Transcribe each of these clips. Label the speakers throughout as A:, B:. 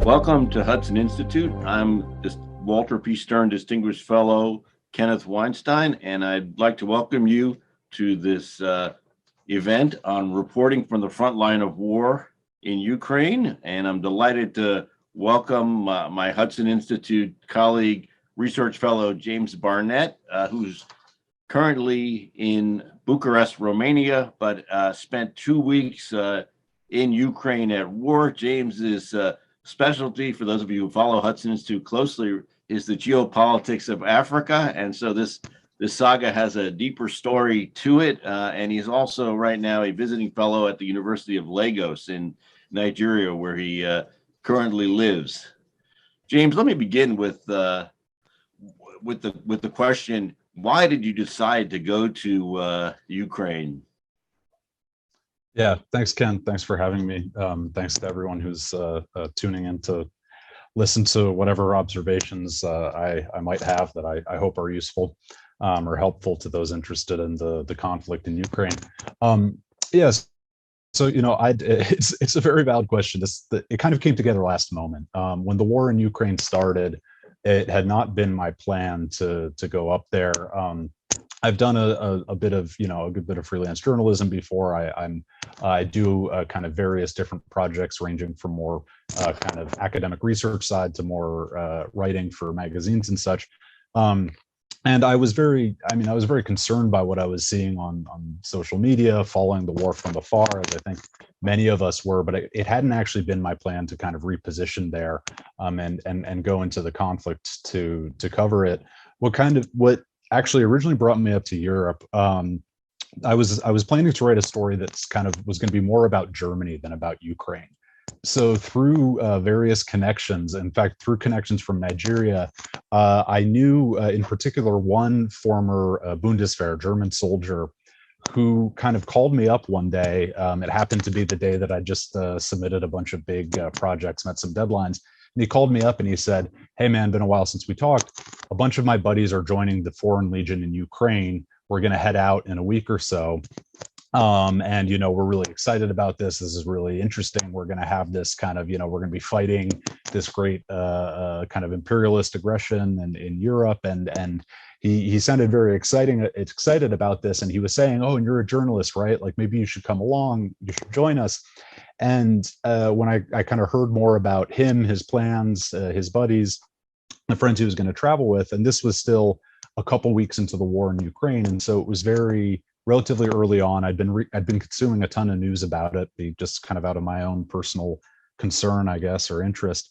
A: Welcome to Hudson Institute. I'm Walter P. Stern Distinguished Fellow Kenneth Weinstein, and I'd like to welcome you to this event on reporting from the front line of war in Ukraine. And I'm delighted to welcome my Hudson Institute colleague, Research Fellow James Barnett, who's currently in Bucharest, Romania, but spent 2 weeks in Ukraine at war. James is specialty, for those of you who follow Hudson Institute closely, is the geopolitics of Africa. And so this saga has a deeper story to it. And he's also right now a visiting fellow at the University of Lagos in Nigeria, where he currently lives. James, let me begin with the question: why did you decide to go to Ukraine?
B: Yeah, thanks, Ken. Thanks for having me. Thanks to everyone who's tuning in to listen to whatever observations I might have that I hope are useful or helpful to those interested in the conflict in Ukraine. Yes, so it's a very valid question. It kind of came together last moment when the war in Ukraine started. It had not been my plan to go up there. I've done a bit of a good bit of freelance journalism before. I do kind of various different projects ranging from more kind of academic research side to more writing for magazines and such. And I was very concerned by what I was seeing on social media, following the war from afar, as I think many of us were. But it hadn't actually been my plan to kind of reposition there and go into the conflict to cover it. What actually originally brought me up to Europe. I was planning to write a story that's kind of was going to be more about Germany than about Ukraine. So through various connections, in fact, through connections from Nigeria, I knew in particular one former Bundeswehr German soldier who kind of called me up one day. It happened to be the day that I just submitted a bunch of big projects, met some deadlines. And he called me up and he said, "Hey man, been a while since we talked. A bunch of my buddies are joining the Foreign Legion in Ukraine. We're going to head out in a week or so. And, we're really excited about this. This is really interesting. We're going to have this kind of, we're going to be fighting this great kind of imperialist aggression in Europe." And he sounded very excited about this. And he was saying, "Oh, and you're a journalist, right? Like maybe you should come along. You should join us." And when I kind of heard more about him, his plans, his buddies, the friends he was going to travel with, and this was still a couple weeks into the war in Ukraine, and so it was relatively early on. I'd been consuming a ton of news about it, just kind of out of my own personal concern, I guess, or interest.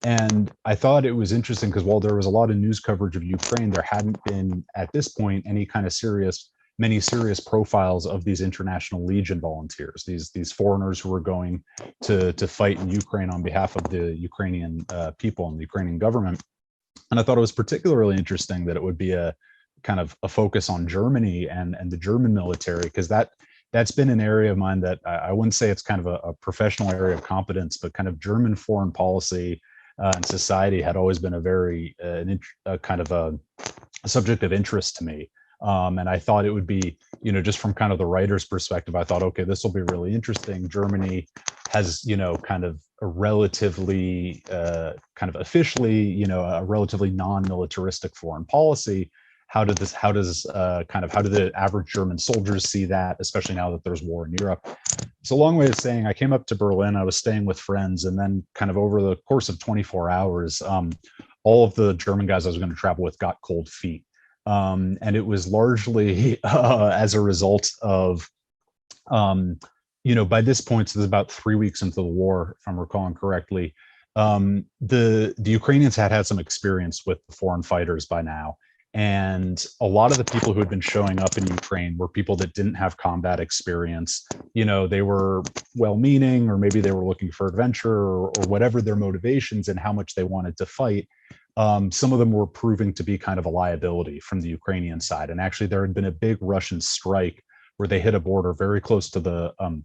B: And I thought it was interesting because while there was a lot of news coverage of Ukraine, there hadn't been at this point any kind of many serious profiles of these international Legion volunteers, these foreigners who were going to fight in Ukraine on behalf of the Ukrainian people and the Ukrainian government. And I thought it was particularly interesting that it would be a kind of a focus on Germany and the German military, because that's been an area of mine that I wouldn't say it's kind of a professional area of competence, but kind of German foreign policy and society had always been a very kind of a subject of interest to me. And I thought it would be, just from kind of the writer's perspective, I thought, okay, this will be really interesting. Germany has, kind of a relatively kind of officially, a relatively non-militaristic foreign policy. How do the average German soldiers see that, especially now that there's war in Europe? It's a long way of saying I came up to Berlin, I was staying with friends, and then kind of over the course of 24 hours, all of the German guys I was going to travel with got cold feet. And it was largely as a result of, by this point, so there's about 3 weeks into the war, if I'm recalling correctly, the Ukrainians had some experience with foreign fighters by now. And a lot of the people who had been showing up in Ukraine were people that didn't have combat experience. They were well-meaning, or maybe they were looking for adventure, or whatever their motivations and how much they wanted to fight. Some of them were proving to be kind of a liability from the Ukrainian side. And actually, there had been a big Russian strike where they hit a border very close to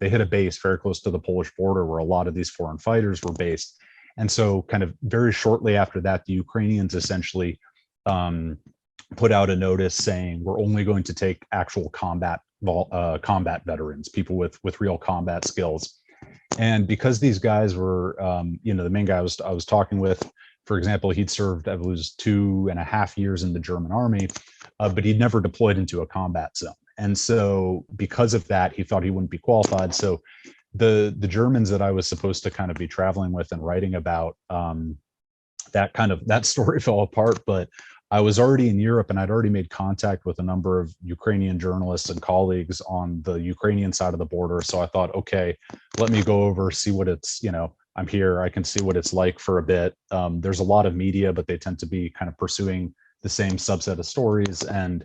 B: they hit a base very close to the Polish border where a lot of these foreign fighters were based. And so kind of very shortly after that, the Ukrainians essentially put out a notice saying, we're only going to take actual combat veterans, people with real combat skills. And because these guys were, the main guy I was talking with, for example, he'd served, I believe, 2.5 years in the German army, but he'd never deployed into a combat zone. And so because of that, he thought he wouldn't be qualified. So the Germans that I was supposed to kind of be traveling with and writing about, that story fell apart. But I was already in Europe, and I'd already made contact with a number of Ukrainian journalists and colleagues on the Ukrainian side of the border. So I thought, okay, let me go over, see what it's, I'm here, I can see what it's like for a bit. There's a lot of media, but they tend to be kind of pursuing the same subset of stories. And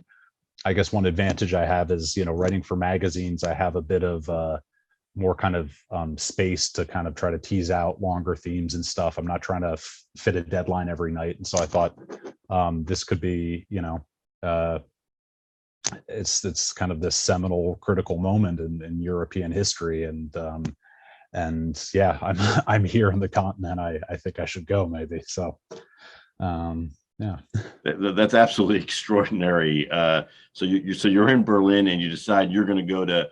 B: I guess one advantage I have is, writing for magazines, I have a bit of more kind of space to kind of try to tease out longer themes and stuff. I'm not trying to fit a deadline every night. And so I thought this could be, it's kind of this seminal critical moment in European history. And yeah, I'm here on the continent. I think I should go maybe. So yeah.
A: That's absolutely extraordinary. So you're in Berlin, and you decide you're going to go to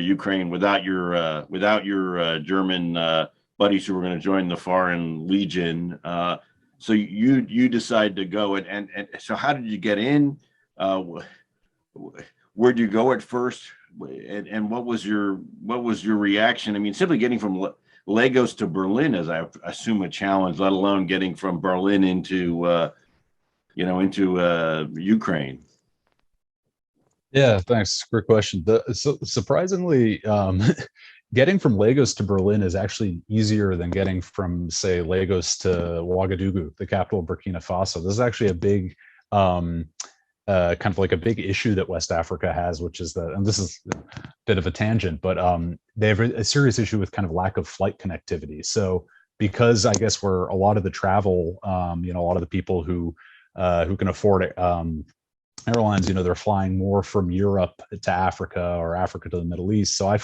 A: Ukraine without your German buddies who were going to join the Foreign Legion. So you decide to go, and so how did you get in? Where'd you go at first? And what was your reaction? I mean, simply getting from Lagos to Berlin is, I assume, a challenge, let alone getting from Berlin into Ukraine.
B: Yeah, thanks. Great question. Surprisingly, getting from Lagos to Berlin is actually easier than getting from, say, Lagos to Ouagadougou, the capital of Burkina Faso. This is actually a big, kind of like a big issue that West Africa has, which is that, and this is a bit of a tangent, but they have a serious issue with kind of lack of flight connectivity. So because I guess where a lot of the travel, a lot of the people who can afford it, airlines, they're flying more from Europe to Africa or Africa to the Middle East. So I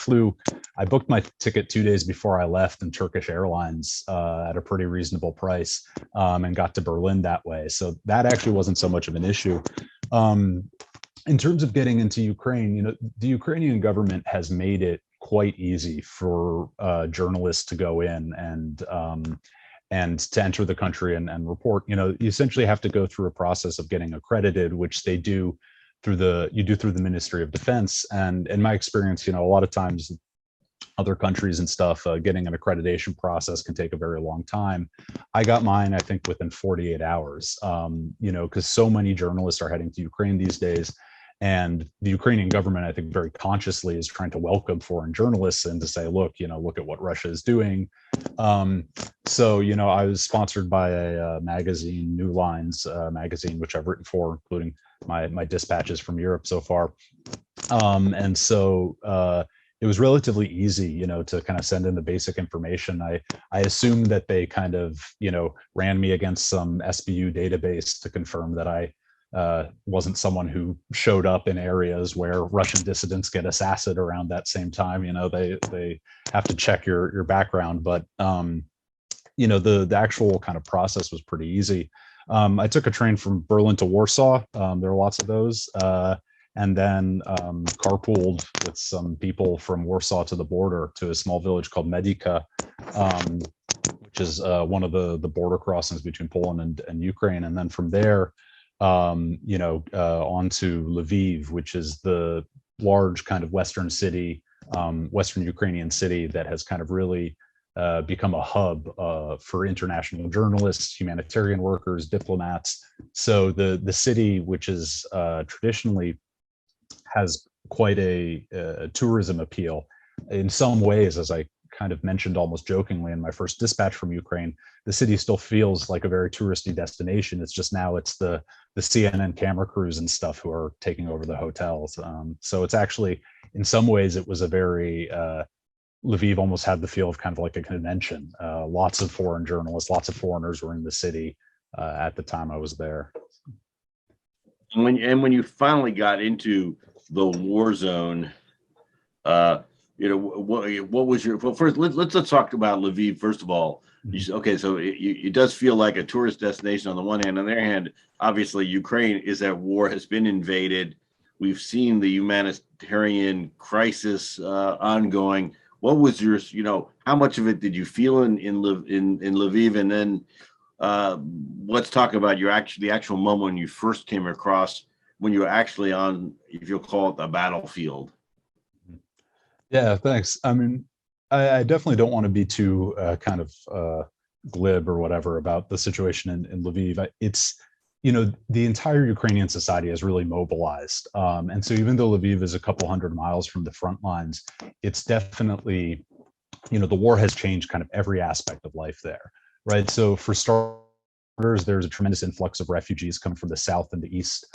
B: booked my ticket 2 days before I left in Turkish Airlines at a pretty reasonable price, and got to Berlin that way. So that actually wasn't so much of an issue. In terms of getting into Ukraine, the Ukrainian government has made it quite easy for journalists to go in and to enter the country and report. You essentially have to go through a process of getting accredited, which they do through the Ministry of Defense. And in my experience, a lot of times other countries and stuff, getting an accreditation process can take a very long time. I got mine, I think, within 48 hours, because so many journalists are heading to Ukraine these days. And the Ukrainian government, I think, very consciously is trying to welcome foreign journalists and to say, look at what Russia is doing. So, I was sponsored by a magazine, New Lines magazine, which I've written for, including my dispatches from Europe so far. And so it was relatively easy, to kind of send in the basic information. I assumed that they kind of, ran me against some SBU database to confirm that I wasn't someone who showed up in areas where Russian dissidents get assassinated around that same time. They have to check your background, but the actual kind of process was pretty easy. I took a train from Berlin to Warsaw. There are lots of those, and then carpooled with some people from Warsaw to the border to a small village called Medica, which is one of the border crossings between Poland and Ukraine. And then from there, on to Lviv, which is the large kind of Western Ukrainian city that has kind of really become a hub for international journalists, humanitarian workers, diplomats. So the city, which is traditionally has quite a tourism appeal in some ways, as I kind of mentioned almost jokingly in my first dispatch from Ukraine, the city still feels like a very touristy destination. It's just now it's the CNN camera crews and stuff who are taking over the hotels. So it's actually, in some ways, it was a very, Lviv almost had the feel of kind of like a convention. Lots of foreign journalists, lots of foreigners were in the city at the time I was there.
A: And when you finally got into the war zone, what was your, well, first let's talk about Lviv first of all. Okay, so it does feel like a tourist destination on the one hand. On the other hand, obviously Ukraine is at war, has been invaded. We've seen the humanitarian crisis ongoing. what was your, how much of it did you feel in Lviv? And then let's talk about the actual moment when you first came across, when you were actually on, if you'll call it, the battlefield.
B: Yeah, thanks. I mean, I definitely don't want to be too kind of glib or whatever about the situation in Lviv. It's, the entire Ukrainian society has really mobilized. And so even though Lviv is a couple hundred miles from the front lines, it's definitely, the war has changed kind of every aspect of life there, right? So for starters, there's a tremendous influx of refugees coming from the south and the east,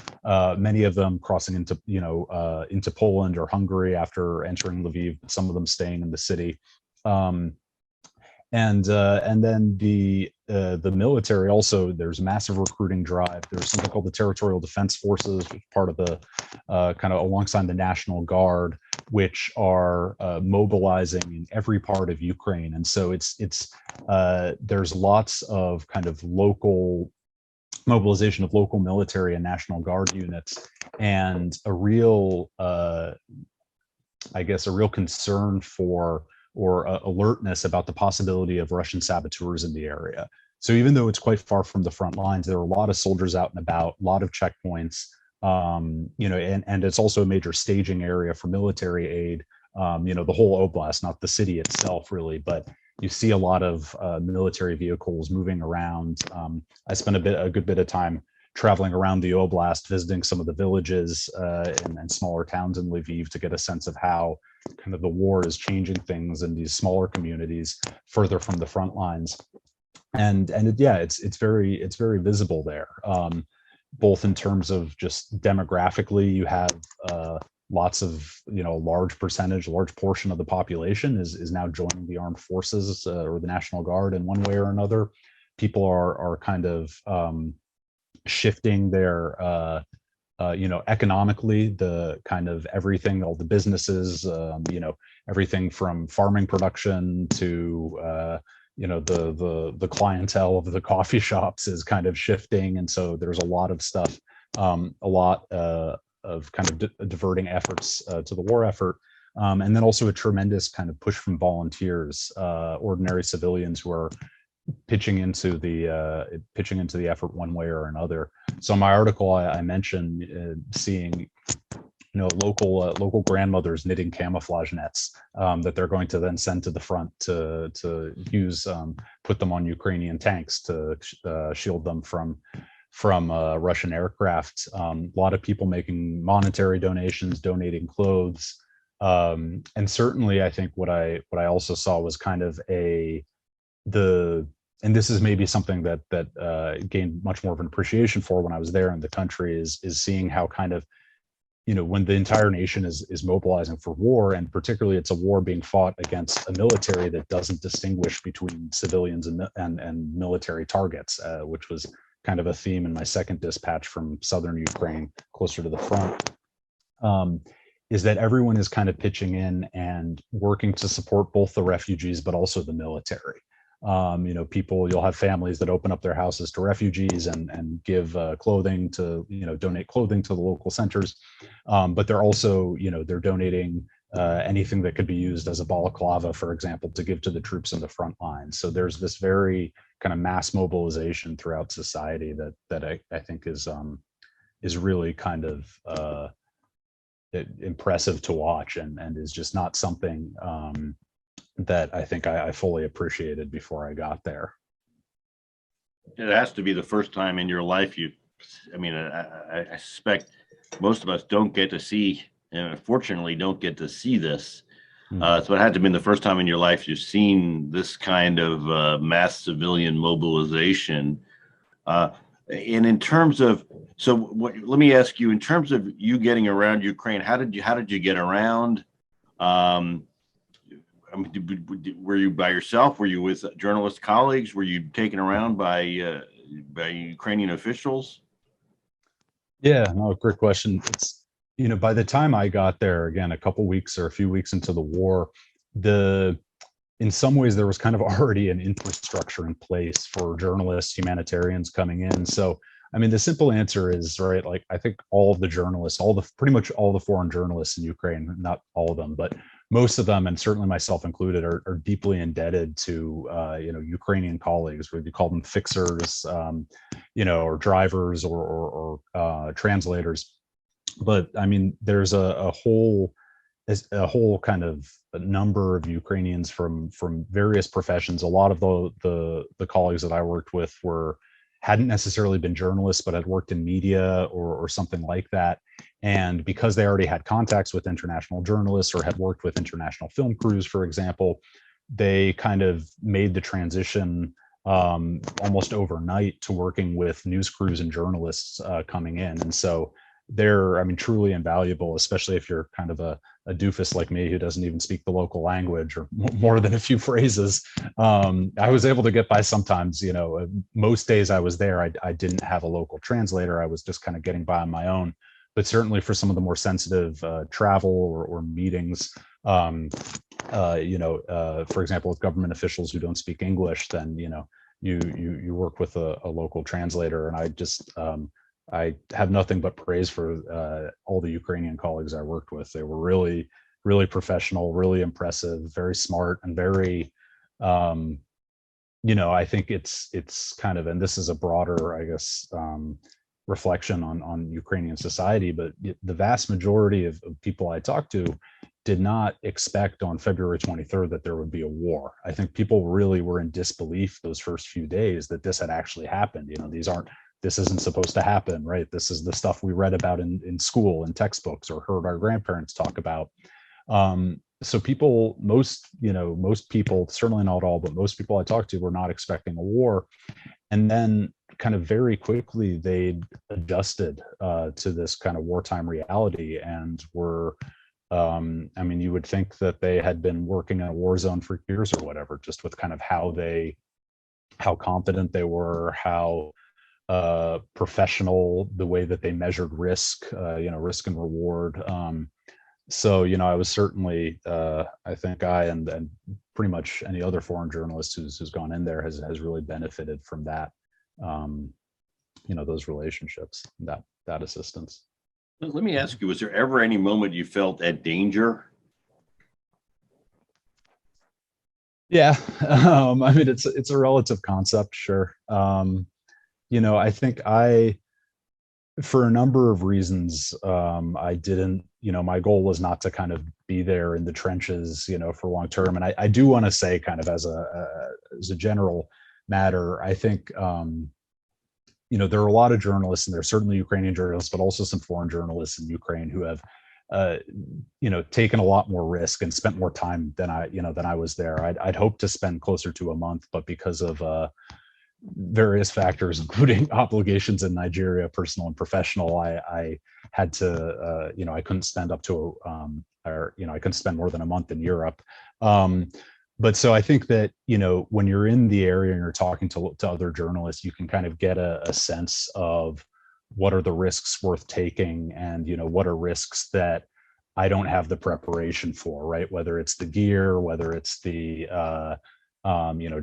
B: many of them crossing into Poland or Hungary after entering Lviv, some of them staying in the city. And then the military also, there's a massive recruiting drive. There's something called the Territorial Defense Forces, which is part of the kind of alongside the National Guard, which are mobilizing in every part of Ukraine. And so there's lots of kind of local mobilization of local military and National Guard units, and a real, I guess, a real concern for or alertness about the possibility of Russian saboteurs in the area. So even though it's quite far from the front lines, there are a lot of soldiers out and about, a lot of checkpoints, and it's also a major staging area for military aid. The whole oblast, not the city itself really, but you see a lot of military vehicles moving around. I spent a good bit of time traveling around the oblast, visiting some of the villages and smaller towns in Lviv to get a sense of how kind of the war is changing things in these smaller communities further from the front lines. It's very visible there, both in terms of just demographically. You have lots of, large portion of the population is now joining the armed forces or the National Guard in one way or another. People are kind of shifting their economically, the kind of everything, all the businesses, everything from farming production to the clientele of the coffee shops is kind of shifting. And so there's a lot of stuff, a lot of kind of diverting efforts to the war effort. And then also a tremendous kind of push from volunteers, ordinary civilians who are pitching into the effort one way or another. So in my article, I mentioned seeing, local grandmothers knitting camouflage nets that they're going to then send to the front to use, put them on Ukrainian tanks to shield them from Russian aircraft. A lot of people making monetary donations, donating clothes, and certainly I think what I also saw was kind of and this is maybe something that gained much more of an appreciation for when I was there in the country, is seeing how kind of, when the entire nation is mobilizing for war, and particularly it's a war being fought against a military that doesn't distinguish between civilians and military targets, which was kind of a theme in my second dispatch from southern Ukraine, closer to the front, is that everyone is kind of pitching in and working to support both the refugees, but also the military. You'll have families that open up their houses to refugees and give clothing to, donate clothing to the local centers. But they're also, they're donating anything that could be used as a balaclava, for example, to give to the troops in the front line. So there's this very kind of mass mobilization throughout society that I think is really kind of impressive to watch, and is just not something that I think I fully appreciated before I got there.
A: It has to be the first time in your life I suspect most of us don't get to see, and unfortunately don't get to see this. So it had to have been the first time in your life you've seen this kind of mass civilian mobilization. And in terms of, let me ask you, in terms of you getting around Ukraine, how did you get around? Were you by yourself? Were you with journalist colleagues? Were you taken around by Ukrainian officials?
B: Yeah, no, great question. It's, by the time I got there, again, a few weeks into the war, in some ways there was kind of already an infrastructure in place for journalists, humanitarians coming in. So, the simple answer is, right, like, I think all of the journalists, pretty much all the foreign journalists in Ukraine, not all of them, but most of them, and certainly myself included, are deeply indebted to Ukrainian colleagues, whether you call them fixers, or drivers or translators. But I mean, there's a whole kind of a number of Ukrainians from various professions. A lot of the colleagues that I worked with hadn't necessarily been journalists, but had worked in media or something like that. And because they already had contacts with international journalists or had worked with international film crews, for example, they kind of made the transition almost overnight to working with news crews and journalists coming in. And so they're, I mean, truly invaluable, especially if you're kind of a doofus like me who doesn't even speak the local language or more than a few phrases. I was able to get by sometimes. Most days I was there, I didn't have a local translator. I was just kind of getting by on my own. But certainly for some of the more sensitive travel or meetings, for example, with government officials who don't speak English, then you work with a local translator. And I have nothing but praise for all the Ukrainian colleagues I worked with. They were really, really professional, really impressive, very smart, and very, I think it's kind of, and this is a broader, I guess, reflection on Ukrainian society, but the vast majority of people I talked to did not expect on February 23rd that there would be a war. I think people really were in disbelief those first few days that this had actually happened. This isn't supposed to happen, right? This is the stuff we read about in school and textbooks or heard our grandparents talk about. So most people, certainly not all, but most people I talked to were not expecting a war. And then kind of very quickly, they adjusted to this kind of wartime reality and were, you would think that they had been working in a war zone for years or whatever, just with kind of how confident they were, how professional, the way that they measured risk, risk and reward. So I was certainly, I think and pretty much any other foreign journalist who's gone in there has really benefited from that, those relationships, that assistance.
A: Let me ask you, was there ever any moment you felt at danger?
B: Yeah, it's a relative concept, sure. I think for a number of reasons, I didn't, my goal was not to kind of be there in the trenches, for long term. And I do want to say, kind of as a general matter, I think, there are a lot of journalists, and there are certainly Ukrainian journalists, but also some foreign journalists in Ukraine who have, taken a lot more risk and spent more time than I was there. I'd hoped to spend closer to a month, but because of various factors, including obligations in Nigeria, personal and professional, I had to, I couldn't spend up to, I couldn't spend more than a month in Europe. But so I think that, when you're in the area and you're talking to other journalists, you can kind of get a sense of what are the risks worth taking, and, what are risks that I don't have the preparation for, right? Whether it's the gear, whether it's the,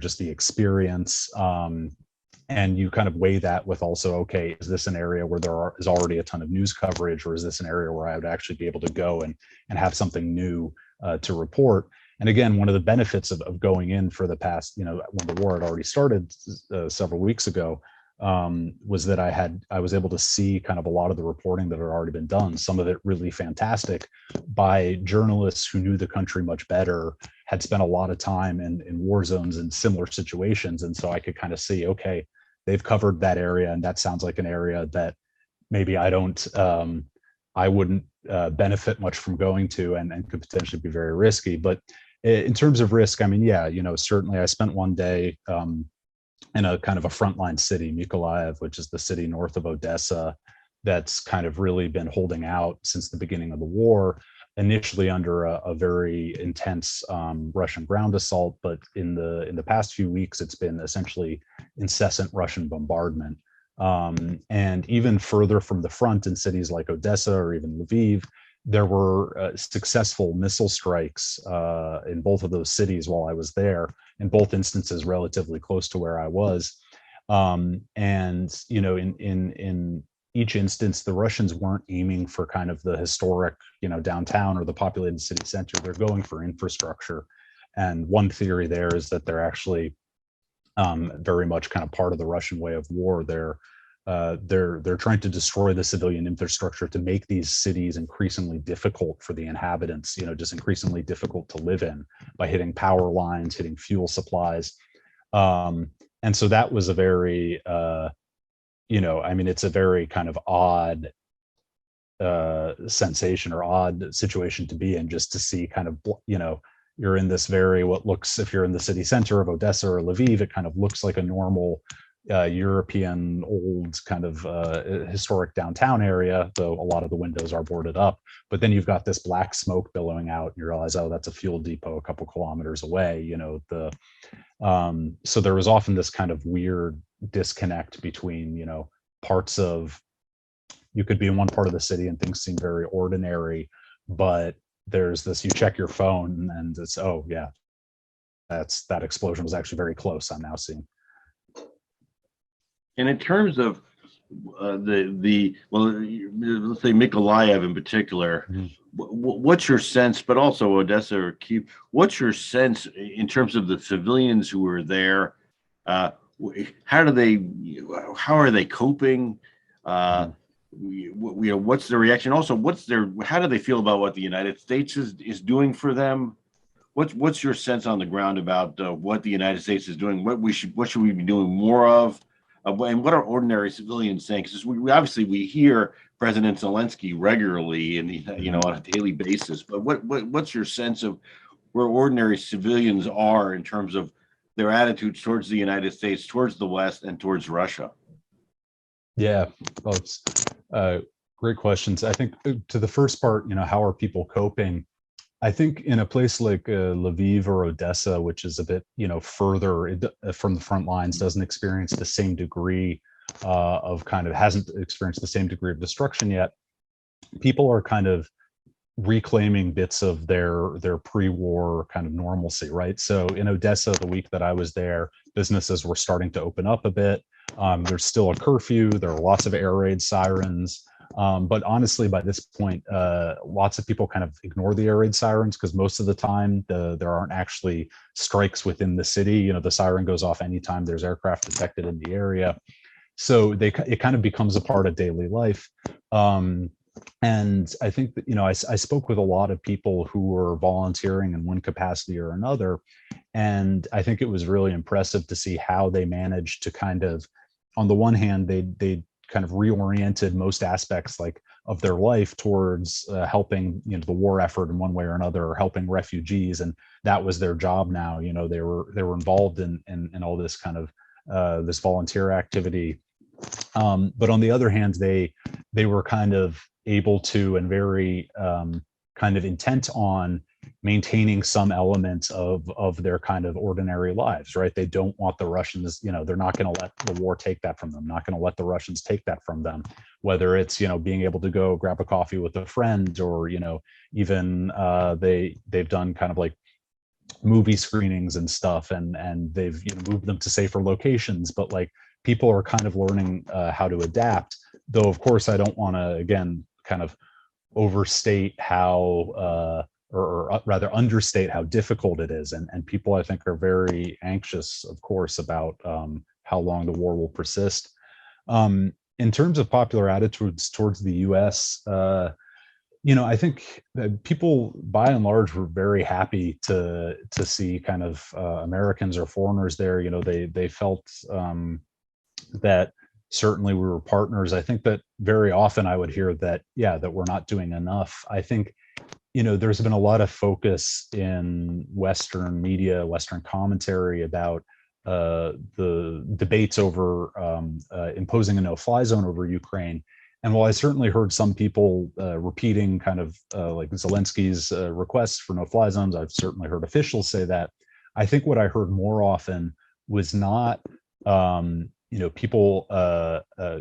B: just the experience. And you kind of weigh that with also, okay, is this an area where is already a ton of news coverage, or is this an area where I would actually be able to go and have something new to report? And again, one of the benefits of going in for the past, when the war had already started several weeks ago, was that I was able to see kind of a lot of the reporting that had already been done, some of it really fantastic, by journalists who knew the country much better, had spent a lot of time in war zones in similar situations. And so I could kind of see, okay, they've covered that area, and that sounds like an area that maybe I wouldn't benefit much from going to, and could potentially be very risky. But in terms of risk, certainly I spent one day in a kind of a frontline city, Mykolaiv, which is the city north of Odessa, that's kind of really been holding out since the beginning of the war, initially under a very intense Russian ground assault. But in the past few weeks, it's been essentially incessant Russian bombardment. And even further from the front in cities like Odessa or even Lviv, there were successful missile strikes in both of those cities while I was there, in both instances relatively close to where I was. And in each instance, the Russians weren't aiming for kind of the historic, downtown or the populated city center. They're going for infrastructure. And one theory there is that they're actually very much kind of part of the Russian way of war. They're trying to destroy the civilian infrastructure to make these cities increasingly difficult for the inhabitants, just increasingly difficult to live in by hitting power lines, hitting fuel supplies. And so that was a very, it's a very kind of odd sensation or odd situation to be in, just to see kind of, you're in this very, what looks, if you're in the city center of Odessa or Lviv, it kind of looks like a normal European old kind of historic downtown area, though a lot of the windows are boarded up. But then you've got this black smoke billowing out, and you realize, oh, that's a fuel depot a couple kilometers away. So there was often this kind of weird disconnect between, parts of, you could be in one part of the city and things seem very ordinary, but there's this, you check your phone and it's, oh yeah, that explosion was actually very close, I'm now seeing.
A: And in terms of let's say Mykolaiv in particular, what's your sense, but also Odessa or Kyiv, what's your sense in terms of the civilians who were there? How are they coping? What's their reaction? Also, how do they feel about what the United States is doing for them? What's your sense on the ground about what the United States is doing? What should we be doing more of? And what are ordinary civilians saying? Because we hear President Zelensky regularly and on a daily basis. But what's your sense of where ordinary civilians are in terms of their attitudes towards the United States, towards the West, and towards Russia?
B: Yeah, well, it's great questions. I think to the first part, how are people coping? I think in a place like Lviv or Odessa, which is a bit, further from the front lines, doesn't experience the same degree hasn't experienced the same degree of destruction yet. People are kind of reclaiming bits of their pre-war kind of normalcy, right? So in Odessa, the week that I was there, businesses were starting to open up a bit. There's still a curfew. There are lots of air raid sirens. But honestly, by this point, lots of people kind of ignore the air raid sirens because most of the time there aren't actually strikes within the city. The siren goes off anytime there's aircraft detected in the area. So it kind of becomes a part of daily life. And I think that, I spoke with a lot of people who were volunteering in one capacity or another. And I think it was really impressive to see how they managed to kind of, on the one hand, they kind of reoriented most aspects of their life towards helping the war effort in one way or another, or helping refugees, and that was their job now. They were involved in all this kind of this volunteer activity, but on the other hand, they were kind of able to, and very kind of intent on maintaining some elements of their kind of ordinary lives, right? They don't want the Russians, they're not going to let the war take that from them, not going to let the Russians take that from them, whether it's, being able to go grab a coffee with a friend, or, even they've done kind of like movie screenings and stuff, and they've moved them to safer locations, but people are kind of learning how to adapt, though of course I don't want to, again, kind of overstate how or rather understate how difficult it is, and people I think are very anxious, of course, about how long the war will persist. In terms of popular attitudes towards the U.S., I think that people by and large were very happy to see kind of Americans or foreigners there. They felt that certainly we were partners. I think that very often I would hear that, that we're not doing enough. I think, there's been a lot of focus in Western media, Western commentary about the debates over imposing a no-fly zone over Ukraine. And while I certainly heard some people repeating kind of like Zelensky's requests for no-fly zones, I've certainly heard officials say that. I think what I heard more often was not people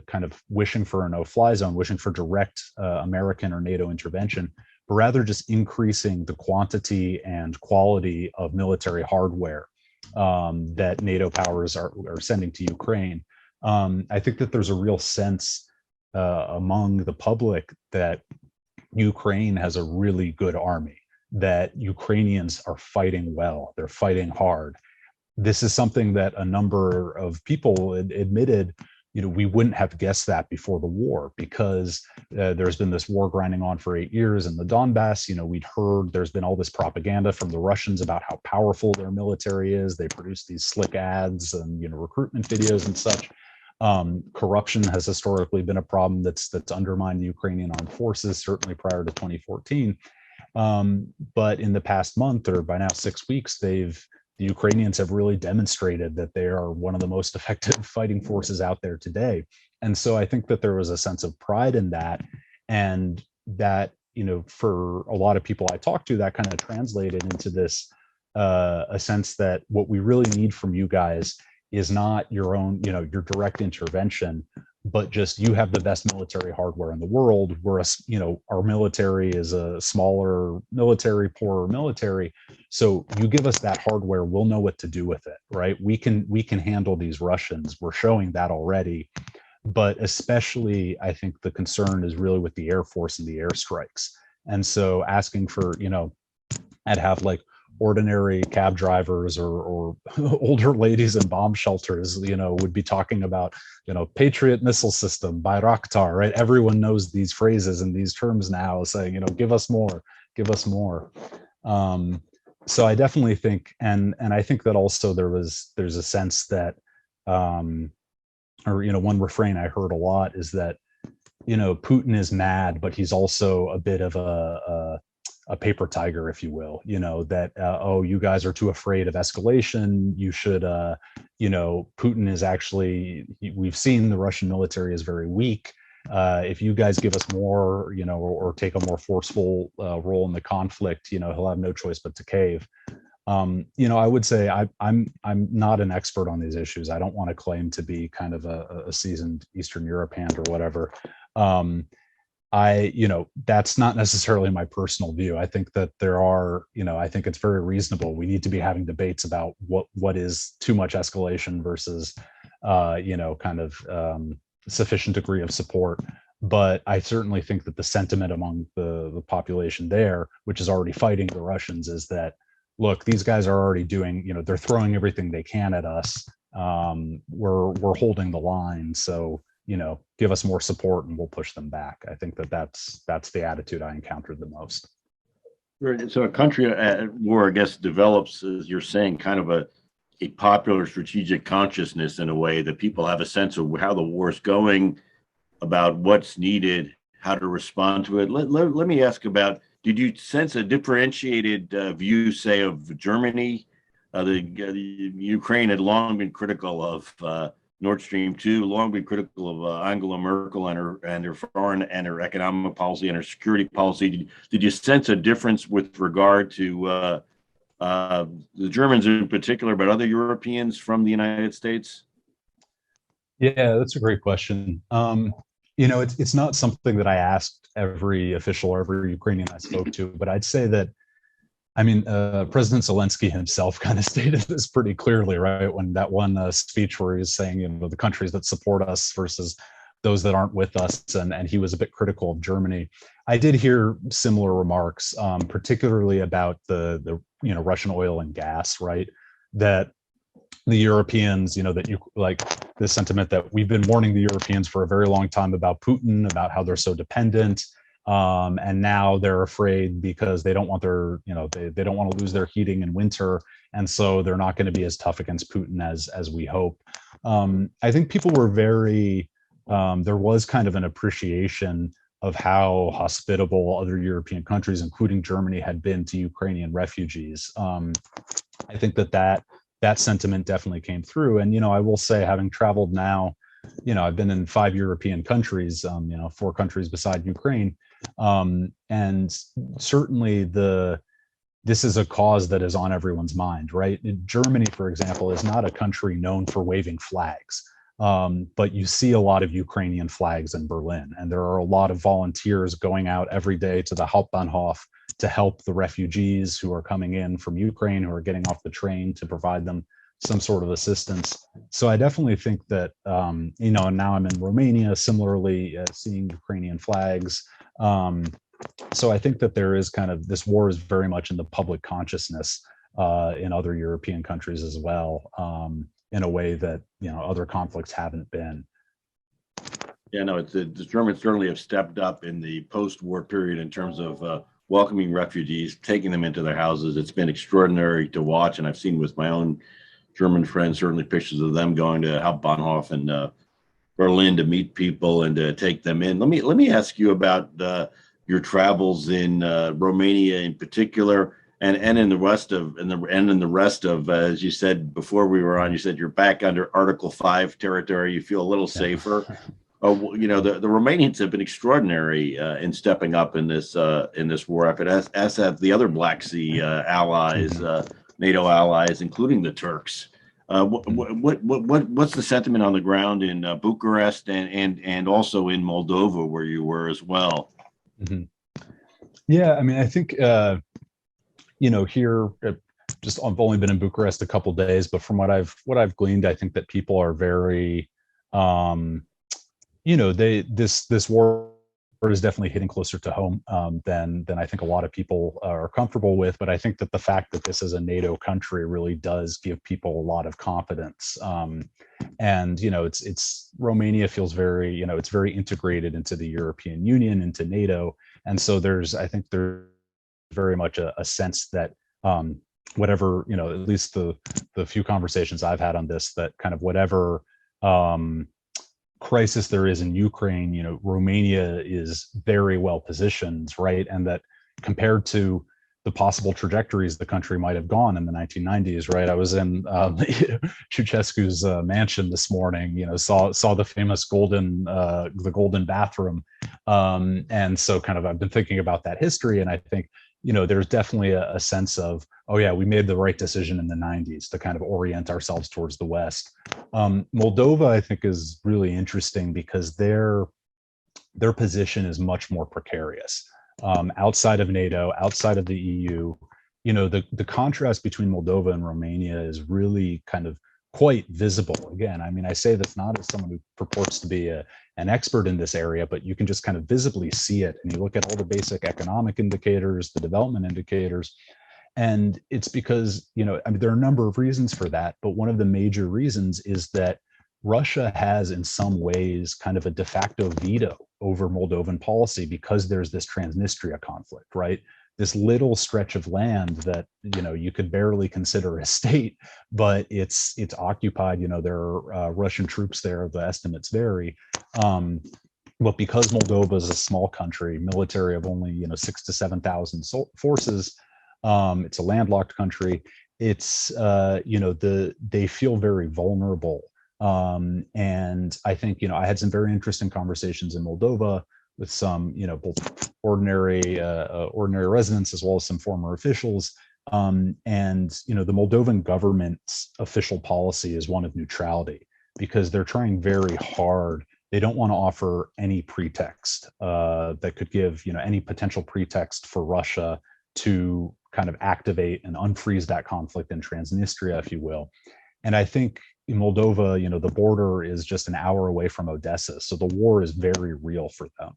B: kind of wishing for a no-fly zone, wishing for direct American or NATO intervention, but rather just increasing the quantity and quality of military hardware that NATO powers are sending to Ukraine. I think that there's a real sense among the public that Ukraine has a really good army, that Ukrainians are fighting well, they're fighting hard. This is something that a number of people admitted, we wouldn't have guessed that before the war, because there's been this war grinding on for 8 years in the Donbass. We'd heard there's been all this propaganda from the Russians about how powerful their military is. They produce these slick ads and, recruitment videos and such. Corruption has historically been a problem that's undermined the Ukrainian armed forces, certainly prior to 2014. But in the past month, or by now 6 weeks, the Ukrainians have really demonstrated that they are one of the most effective fighting forces out there today. And so I think that there was a sense of pride in that, and that, for a lot of people I talked to, that kind of translated into this, a sense that what we really need from you guys is not your own, your direct intervention, but just you have the best military hardware in the world. Our military is a smaller military, poorer military. So you give us that hardware, we'll know what to do with it, right? We can handle these Russians. We're showing that already. But especially, I think the concern is really with the Air Force and the airstrikes. And so asking for, I'd have like ordinary cab drivers or older ladies in bomb shelters, would be talking about, Patriot missile system, Bayraktar, right? Everyone knows these phrases and these terms now, saying, give us more, give us more. So I definitely think, and I think that also there's a sense that, one refrain I heard a lot is that, Putin is mad, but he's also a bit of a paper tiger, if you will, that, you guys are too afraid of escalation. You should, Putin is actually, we've seen the Russian military is very weak. If you guys give us more, or take a more forceful role in the conflict, he'll have no choice but to cave. I would say I'm not an expert on these issues. I don't want to claim to be kind of a seasoned Eastern Europe hand or whatever. That's not necessarily my personal view. I think that there are, I think it's very reasonable. We need to be having debates about what is too much escalation versus, sufficient degree of support. But I certainly think that the sentiment among the population there, which is already fighting the Russians, is that, look, these guys are already doing, they're throwing everything they can at us. We're holding the line. So, give us more support and we'll push them back. I think that's the attitude I encountered the most.
A: So a country at war, I guess, develops, as you're saying, kind of a popular strategic consciousness in a way that people have a sense of how the war is going, about what's needed, how to respond to it. Let me ask about, did you sense a differentiated view, say, of Germany? The Ukraine had long been critical of Nord Stream 2, long been critical of Angela Merkel and her foreign and her economic policy and her security policy. Did you sense a difference with regard to the Germans in particular, but other Europeans from the United States?
B: Yeah, that's a great question. It's not something that I asked every official or every Ukrainian I spoke to, but I'd say that, President Zelensky himself kind of stated this pretty clearly, right? When that one speech where he was saying, the countries that support us versus those that aren't with us, and he was a bit critical of Germany. I did hear similar remarks, particularly about the Russian oil and gas, right? That the Europeans, that you like the sentiment that we've been warning the Europeans for a very long time about Putin, about how they're so dependent. And now they're afraid because they don't want their, they don't want to lose their heating in winter. And so they're not going to be as tough against Putin as we hope. I think people were very, there was kind of an appreciation of how hospitable other European countries, including Germany, had been to Ukrainian refugees. I think that sentiment definitely came through. And, I will say, having traveled now, I've been in 5 European countries, 4 countries beside Ukraine. And certainly this is a cause that is on everyone's mind, right? Germany, for example, is not a country known for waving flags. But you see a lot of Ukrainian flags in Berlin, and there are a lot of volunteers going out every day to the Hauptbahnhof to help the refugees who are coming in from Ukraine, who are getting off the train, to provide them some sort of assistance. So I definitely think that, you know, and now I'm in Romania, similarly seeing Ukrainian flags. So I think that there is kind of, this war is very much in the public consciousness in other European countries as well, in a way that, you know, other conflicts haven't been.
A: Yeah, no, the Germans certainly have stepped up in the post-war period in terms of welcoming refugees, taking them into their houses. It's been extraordinary to watch, and I've seen with my own German friends certainly pictures of them going to Hauptbahnhof and Berlin to meet people and to take them in. Let me ask you about your travels in Romania in particular, and in the rest of as you said before we were on, you said you're back under Article 5 territory. You feel a little safer. You know, the Romanians have been extraordinary in stepping up in this war effort, as have the other Black Sea allies, NATO allies, including the Turks. What's the sentiment on the ground in Bucharest and also in Moldova, where you were as well?
B: Mm-hmm. Yeah, I mean, I think you know, here, just I've only been in Bucharest a couple of days, but from what I've gleaned, I think that people are very, you know, this war is definitely hitting closer to home than I think a lot of people are comfortable with. But I think that the fact that this is a NATO country really does give people a lot of confidence. And you know, it's Romania feels very, you know, it's very integrated into the European Union, into NATO, and so I think there's very much a sense that whatever, you know, at least the few conversations I've had on this, that kind of whatever crisis there is in Ukraine, you know, Romania is very well positioned, right? And that compared to the possible trajectories the country might have gone in the 1990s, right? I was in Ceausescu's mansion this morning, you know, saw the famous golden bathroom, and so kind of I've been thinking about that history, and I think, you know, there's definitely a sense of, oh yeah, we made the right decision in the 90s to kind of orient ourselves towards the West. Moldova, I think, is really interesting because their position is much more precarious. Outside of NATO, outside of the EU, you know, the contrast between Moldova and Romania is really kind of quite visible. Again, I mean, I say this not as someone who purports to be an expert in this area, but you can just kind of visibly see it. And you look at all the basic economic indicators, the development indicators, and it's because, you know, I mean, there are a number of reasons for that, but one of the major reasons is that Russia has in some ways kind of a de facto veto over Moldovan policy because there's this Transnistria conflict, right? This little stretch of land that, you know, you could barely consider a state, but it's occupied. You know, there are Russian troops there. The estimates vary, but because Moldova is a small country, military of only, you know, 6,000 to 7,000 forces, it's a landlocked country. It's you know, they feel very vulnerable. And I think, you know, I had some very interesting conversations in Moldova with some, you know, both ordinary residents as well as some former officials. And, you know, the Moldovan government's official policy is one of neutrality because they're trying very hard. They don't want to offer any pretext that could give, you know, any potential pretext for Russia to kind of activate and unfreeze that conflict in Transnistria, if you will. And I think in Moldova, you know, the border is just an hour away from Odessa. So the war is very real for them.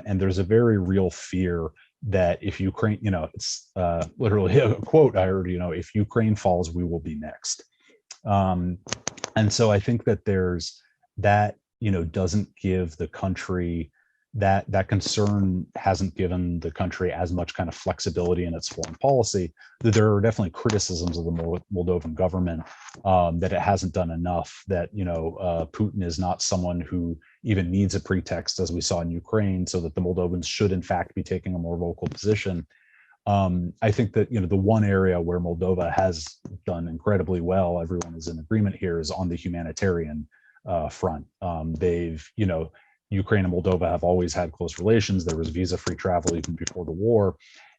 B: And there's a very real fear that if Ukraine, you know, it's literally a quote I heard, you know, if Ukraine falls, we will be next. And so I think that there's that, you know, doesn't give the country that concern hasn't given the country as much kind of flexibility in its foreign policy. There are definitely criticisms of the Moldovan government that it hasn't done enough, that, you know, Putin is not someone who even needs a pretext, as we saw in Ukraine, so that the Moldovans should in fact be taking a more vocal position. I think that, you know, the one area where Moldova has done incredibly well, everyone is in agreement here, is on the humanitarian front. They've, you know, Ukraine and Moldova have always had close relations. There was visa-free travel even before the war.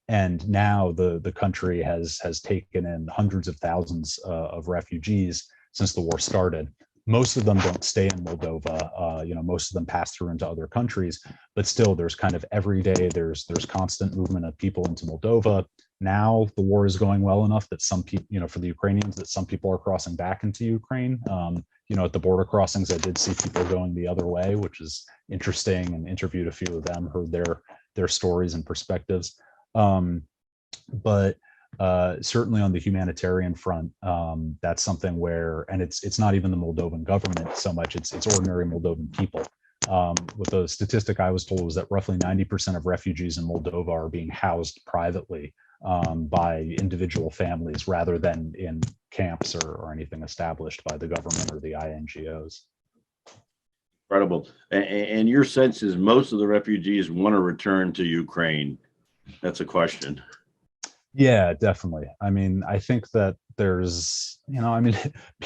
B: And now the country has taken in hundreds of thousands of refugees since the war started. Most of them don't stay in Moldova. You know, most of them pass through into other countries, but still there's kind of every day, there's constant movement of people into Moldova. now the war is going well enough that some people, for the Ukrainians, that some people are crossing back into Ukraine. At the border crossings, I did see people going the other way, which is interesting, and interviewed a few of them, heard their stories and perspectives. But certainly on the humanitarian front, that's something where, and it's not even the Moldovan government so much, it's ordinary Moldovan people. What the statistic I was told was that roughly 90% of refugees in Moldova are being housed privately by individual families rather than in camps or anything established by the government or the INGOs.
A: Incredible. And your sense is most of the refugees want to return to Ukraine? That's a question.
B: Yeah, definitely. I mean, I think that there's,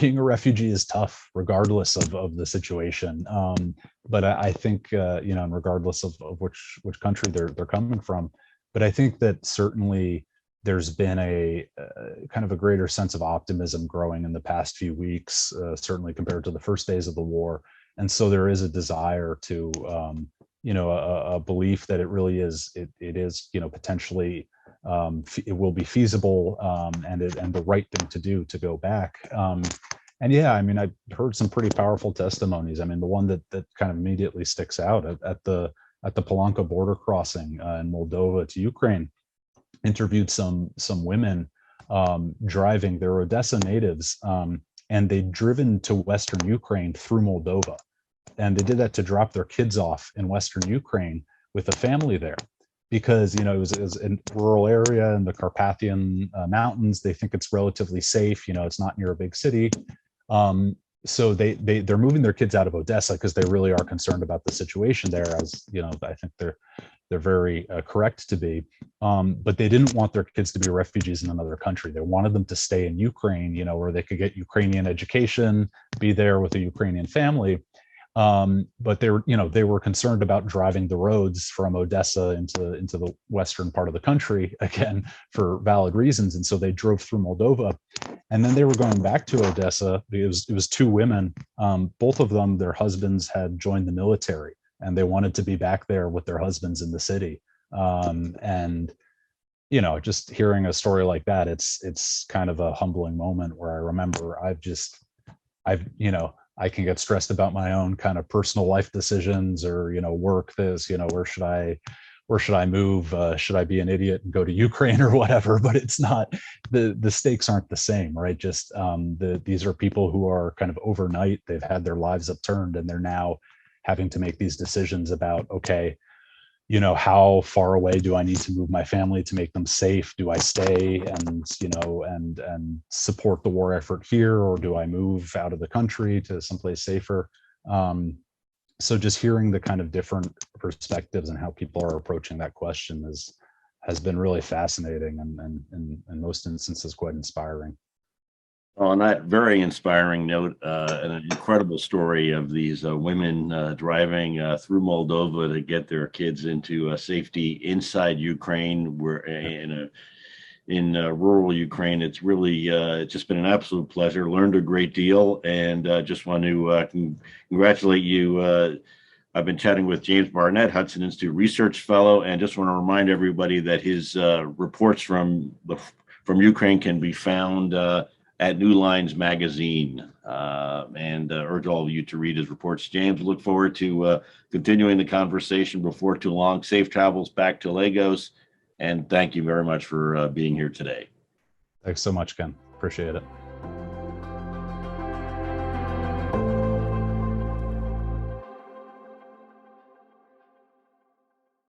B: being a refugee is tough regardless of the situation. But I think, and regardless of which country they're coming from. But I think that certainly there's been a kind of a greater sense of optimism growing in the past few weeks, certainly compared to the first days of the war. And so there is a desire to, a belief that it really is, it is, potentially, it will be feasible, and the right thing to do to go back. And yeah, I mean, I heard some pretty powerful testimonies. I mean, the one that kind of immediately sticks out at the Polanka border crossing in Moldova to Ukraine, interviewed some women driving. They're Odessa natives, and they'd driven to Western Ukraine through Moldova, and they did that to drop their kids off in Western Ukraine with a family there, because it was in a rural area in the Carpathian mountains. They think it's relatively safe. It's not near a big city. So they're moving their kids out of Odessa because they really are concerned about the situation there, as I think they're very correct to be. But they didn't want their kids to be refugees in another country. They wanted them to stay in Ukraine, where they could get Ukrainian education, be there with a Ukrainian family. But they were concerned about driving the roads from Odessa into the western part of the country, again, for valid reasons. And so they drove through Moldova, and then they were going back to Odessa. It was two women. Both of them, their husbands had joined the military, and they wanted to be back there with their husbands in the city. And just hearing a story like that, it's kind of a humbling moment where I remember I can get stressed about my own kind of personal life decisions, or, work this, where should I move? Should I be an idiot and go to Ukraine or whatever? But it's not, the stakes aren't the same, right? Just these are people who are kind of overnight, they've had their lives upturned, and they're now having to make these decisions about, okay, how far away do I need to move my family to make them safe? Do I stay and support the war effort here, or do I move out of the country to someplace safer? So just hearing the kind of different perspectives and how people are approaching that question has been really fascinating, and in most instances quite inspiring.
A: On that very inspiring note, and an incredible story of these women driving through Moldova to get their kids into safety inside Ukraine, where in rural Ukraine. It's really it's just been an absolute pleasure. Learned a great deal, and just want to congratulate you. I've been chatting with James Barnett, Hudson Institute Research Fellow, and just want to remind everybody that his reports from Ukraine can be found at New Lines Magazine, and urge all of you to read his reports. James, look forward to continuing the conversation before too long. Safe travels back to Lagos, and thank you very much for being here today.
B: Thanks so much, Ken. Appreciate it.